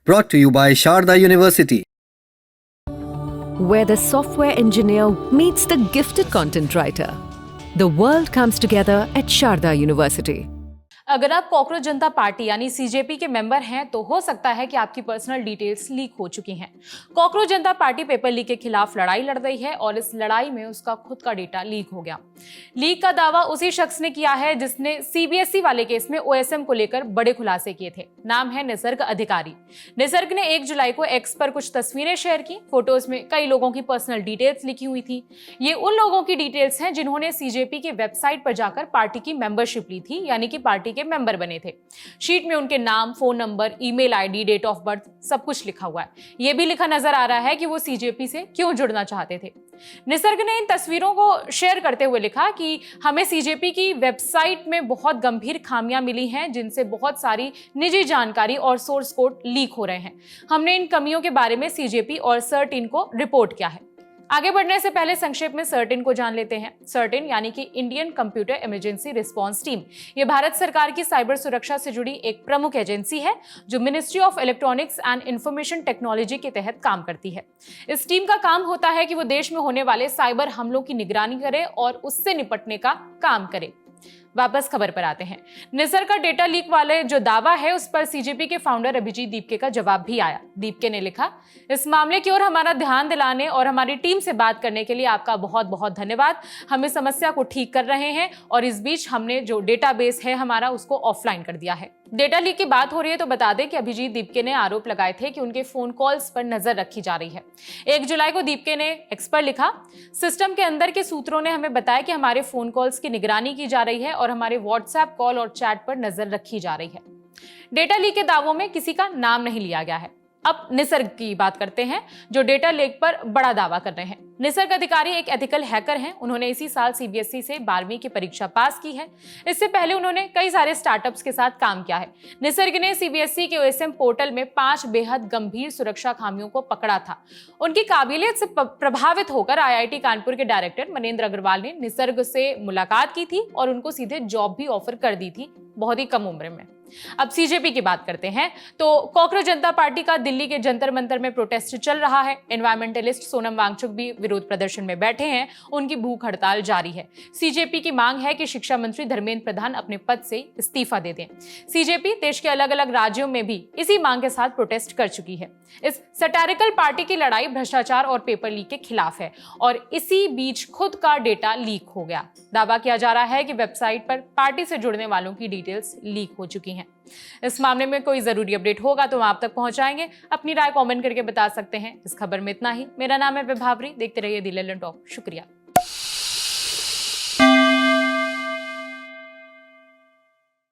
Brought to you by Sharda University. Where the software engineer meets the gifted content writer. The world comes together at Sharda University. अगर आप cockroach जनता party यानी CJP के member हैं तो हो सकता है कि आपकी पर्सनल डिटेल्स लीक हो चुकी हैं। कॉकरोच जनता पार्टी पेपर लीक के खिलाफ लड़ाई लड़ रही है और इस लड़ाई में उसका खुद का डेटा लीक हो गया। लीक का दावा उसी शख्स ने किया है जिसने सीबीएसई वाले केस में ओएसएम को लेकर बड़े खुलासे किए थे। नाम है निसर्ग अधिकारी। निसर्ग ने 1 जुलाई को एक्स पर कुछ तस्वीरें शेयर की। फोटोज में कई लोगों की पर्सनल डिटेल्स लिखी हुई थी। ये उन लोगों की डिटेल्स हैं जिन्होंने सीजेपी की वेबसाइट पर जाकर पार्टी की मेंबरशिप ली थी, यानी कि पार्टी के मेंबर बने थे। शीट में उनके नाम, phone number, email ID, date of birth सब कुछ लिखा हुआ है। यह भी लिखा नजर आ रहा है कि वो सीजेपी से क्यों जुड़ना चाहते थे। निसर्ग ने इन तस्वीरों को शेयर करते हुए लिखा कि हमें सीजेपी की वेबसाइट में बहुत गंभीर खामियां मिली हैं, जिनसे बहुत सारी निजी जानकारी और सोर्स कोड लीक हो रहे हैं। हमने इन कमियों के बारे में सीजेपी और सर्टिन को रिपोर्ट किया है। आगे बढ़ने से पहले संक्षेप में सर्टिन को जान लेते हैं। सर्टिन यानी कि Indian computer emergency response team, ये भारत सरकार की साइबर सुरक्षा से जुड़ी एक प्रमुख एजेंसी है जो ministry of electronics and information technology के तहत काम करती है। इस टीम का काम होता है कि वो देश में होने वाले साइबर हमलों की निगरानी करे और उससे निपटने का काम करे। वापस खबर पर आते हैं। निसर्ग का डेटा लीक वाले जो दावा है उस पर सीजेपी के फाउंडर अभिजीत दीपके का जवाब भी आया। दीपके ने लिखा, इस मामले की ओर हमारा ध्यान दिलाने और हमारी टीम से बात करने के लिए आपका बहुत बहुत धन्यवाद। हम इस समस्या को ठीक कर रहे हैं और इस बीच हमने जो डेटाबेस है हमारा उसको ऑफलाइन कर दिया है। डेटा लीक की बात हो रही है तो बता दें कि अभिजीत दीपके ने आरोप लगाए थे कि उनके फोन कॉल्स पर नजर रखी जा रही है। 1 जुलाई को दीपके ने एक्स पर लिखा, सिस्टम के अंदर के सूत्रों ने हमें बताया कि हमारे फोन कॉल्स की निगरानी की जा रही है और हमारे व्हाट्सएप कॉल और चैट पर नजर रखी जा रही है। डेटा लीक के दावों में किसी का नाम नहीं लिया गया है। अब निसर्ग की बात करते हैं जो डेटा लीक पर बड़ा दावा कर रहे हैं। निसर्ग अधिकारी एक एथिकल हैकर हैं। उन्होंने इसी साल सीबीएसई से 12वीं की परीक्षा पास की है। इससे पहले उन्होंने कई सारे स्टार्टअप्स के साथ काम किया है। निसर्ग ने सीबीएसई के ओएसएम पोर्टल में 5 बेहद गंभीर सुरक्षा खामियों को पकड़ा था। उनकी काबिलियत से प्रभावित होकर आईआईटी कानपुर के डायरेक्टर मनेंद्र अग्रवाल ने निसर्ग से मुलाकात की थी और उनको सीधे जॉब भी ऑफर कर दी थी, बहुत ही कम उम्र में। अब सीजेपी की बात करते हैं तो कॉकरोच जनता पार्टी का दिल्ली के जंतर मंतर में प्रोटेस्ट चल रहा है। एनवायरमेंटलिस्ट सोनम वांगचुक भी विरोध प्रदर्शन में बैठे हैं। उनकी भूख हड़ताल जारी है। सीजेपी की मांग है कि शिक्षा मंत्री धर्मेंद्र प्रधान अपने पद से इस्तीफा दे दें। सीजेपी देश के अलग अलग राज्यों में भी इसी मांग के साथ प्रोटेस्ट कर चुकी है। इस सैटारिकल पार्टी की लड़ाई भ्रष्टाचार और पेपर लीक के खिलाफ है और इसी बीच खुद का डेटा लीक हो गया। दावा किया जा रहा है कि वेबसाइट पर पार्टी से जुड़ने वालों की डिटेल्स लीक हो चुकी हैं। इस मामले में कोई जरूरी अपडेट होगा तो हम आप तक पहुंचाएंगे। अपनी राय कमेंट करके बता सकते हैं। इस खबर में इतना ही। मेरा नाम है विभावरी। देखते रहिए दी लेजेंड टॉक। शुक्रिया।